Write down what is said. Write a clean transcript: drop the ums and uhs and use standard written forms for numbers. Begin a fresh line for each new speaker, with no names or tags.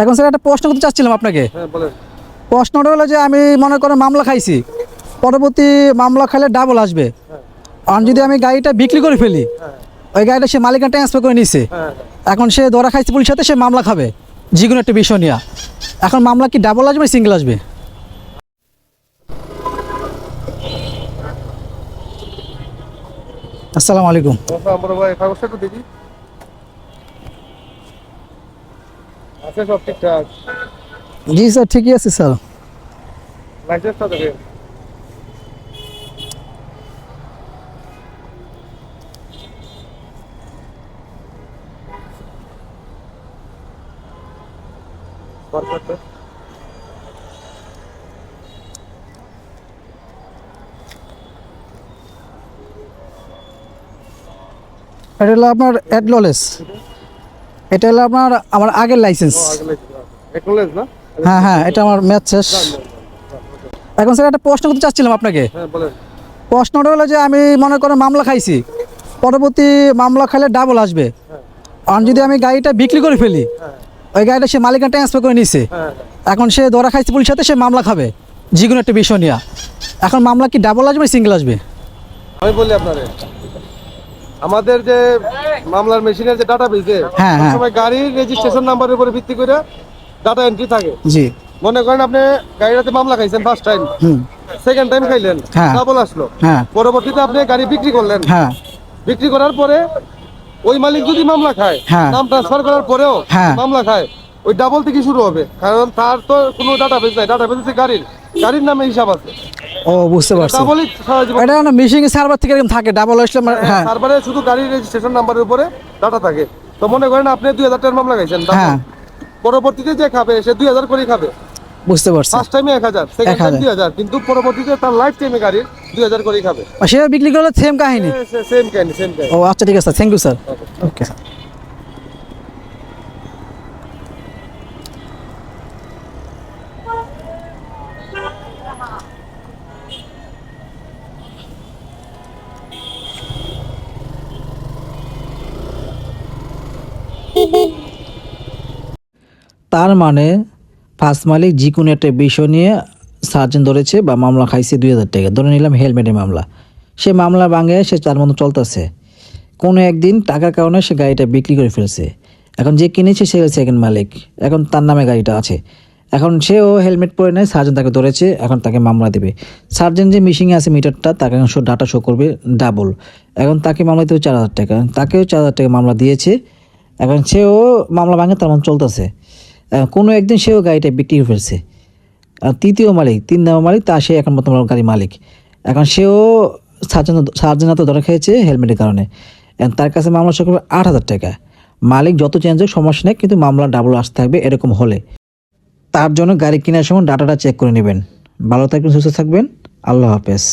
এখন স্যার একটা প্রশ্ন করতে চাচ্ছিলাম আপনাকে।
হ্যাঁ বলেন।
প্রশ্নটা হলো যে আমি মনে করেন মামলা খাইছি, পরবর্তী মামলা খাইলে ডাবল আসবে। আর যদি আমি গাড়িটা বিক্রি করে ফেলি, ওই গাড়িটা সে মালিকানা ট্রান্সফার করে নিছে, এখন সে ধরা খাইছে পুলিশের সাথে, সে মামলা খাবে যে কোনো একটা বিষয় নিয়ে। এখন মামলা কি ডাবল আসবে সিঙ্গেল আসবে? আসসালামু আলাইকুম।
বড় ভাই কাগজটা একটু দেখি। আছে সব ঠিকঠাক?
জি স্যার, ঠিকই আছে স্যার।
লাইসেন্সটা দেখেন। পারফেক্ট।
এটা হলো আপনার অ্যাডললেস, এটা হলো আপনার আমার আগের লাইসেন্স।
একনোলেজ না?
হ্যাঁ হ্যাঁ, এটা আমার ম্যাচ শেষ। এখন স্যার একটা প্রশ্ন করতে চাচ্ছিলাম আপনাকে।
হ্যাঁ বলেন।
প্রশ্নটা হলো যে আমি মনে করেন মামলা খাইছি, পরবর্তী মামলা খাইলে ডাবল আসবে। আর যদি আমি গাড়িটা বিক্রি করে ফেলি, ওই গাড়িটা সে মালিকানা ট্রান্সফার করে নিছে, এখন সে ধরা খাইছে পুলিশের সাথে, সে মামলা খাবে যে কোনো একটা বিষয় নিয়ে। এখন মামলা কি ডাবল আসবে সিঙ্গেল আসবে?
আমি বলি আপনারে, আমাদের যে মামলার মেশিনের যে ডাটা বেজে
হ্যাঁ, হ্যাঁ।
সময় গাড়ির রেজিস্ট্রেশন নাম্বারের উপরে ভিত্তি করে ডাটা এন্ট্রি থাকে।
জি।
মনে করেন আপনি গাড়িটাতে মামলা খাইছেন ফার্স্ট টাইম, সেকেন্ড টাইম খাইলেন,
হ্যাঁ।
ডাবল আসলো,
হ্যাঁ
পরবর্তীতে আপনি গাড়ি বিক্রি করলেন,
হ্যাঁ
বিক্রি করার পরে ওই মালিক যদি মামলা খায়,
হ্যাঁ।
নাম ট্রান্সফার করার পরেও
হ্যাঁ।
মামলা খায়, ওই ডাবল থেকে শুরু হবে। কারণ তার তো কোনো ডাটাবেস নাই, ডাটাবেস হচ্ছে গাড়ির নামে হিসাব আছে।
ও বুঝতে পারছি।
ডাবলই সারা জীবন।
এটা না মিশিং সার্ভার থেকে এরকম থাকে, ডাবল আসলে হ্যাঁ।
সার্ভারে শুধু গাড়ির রেজিস্ট্রেশন নাম্বারের উপরে ডাটা থাকে। তো মনে করেন আপনি 2000 টাকার মামলা খাইছেন,
হ্যাঁ।
পরবর্তীতে যে খাবে সে 2000 করে খাবে।
বুঝতে পারছি।
ফার্স্ট টাইমে 1000, সেকেন্ড টাইম 2000, কিন্তু পরবর্তীতে তার লাইফ টাইমে গাড়ির 2000 করে খাবে।
সে বিক্রি করলে সেম কাহিনী।
সেম কাহিনী, সেম কাহিনী।
ও আচ্ছা, ঠিক আছে sir, thank you sir. Okay sir. তার মানে ফার্স্ট মালিক যে কোনো একটা বিষয় নিয়ে সার্জন ধরেছে বা মামলা খাইছে 2000 টাকা, ধরে নিলাম হেলমেটের মামলা। সে মামলা ভাঙে, সে তার মতো চলতেছে। কোনো একদিন টাকার কারণে সে গাড়িটা বিক্রি করে ফেলছে। এখন যে কিনেছে সে সেকেন্ড মালিক, এখন তার নামে গাড়িটা আছে। এখন সেও হেলমেট পরে নেয়, সার্জন তাকে ধরেছে, এখন তাকে মামলা দেবে। সার্জন যে মিশিংয়ে আছে মিটারটা, তাকে এখন ডাটা শো করবে ডাবল। এখন তাকে মামলা দিতে হবে 4000 টাকা, তাকেও 4000 টাকা মামলা দিয়েছে। এখন সেও মামলা ভাঙে, তার মতো চলতেছে। কোনো একদিন সেও গাড়িটা বিক্রি করে ফেলছে। আর তৃতীয় মালিক, 3 নম্বর মালিক, তা সে এখন বর্তমানে গাড়ি মালিক। এখন সেও সার্জনা তো ধরা খেয়েছে হেলমেটের কারণে। এখন তার কাছে মামলা শুরু করবে 8000 টাকা। মালিক যত চেঞ্জ হোক সমস্যা নেই, কিন্তু মামলা ডাবল আসতে থাকবে। এরকম হলে তার জন্য গাড়ি কেনার সময় ডাটাটা চেক করে নেবেন। ভালো থাকবেন, সুস্থ থাকবেন। আল্লাহ হাফেজ।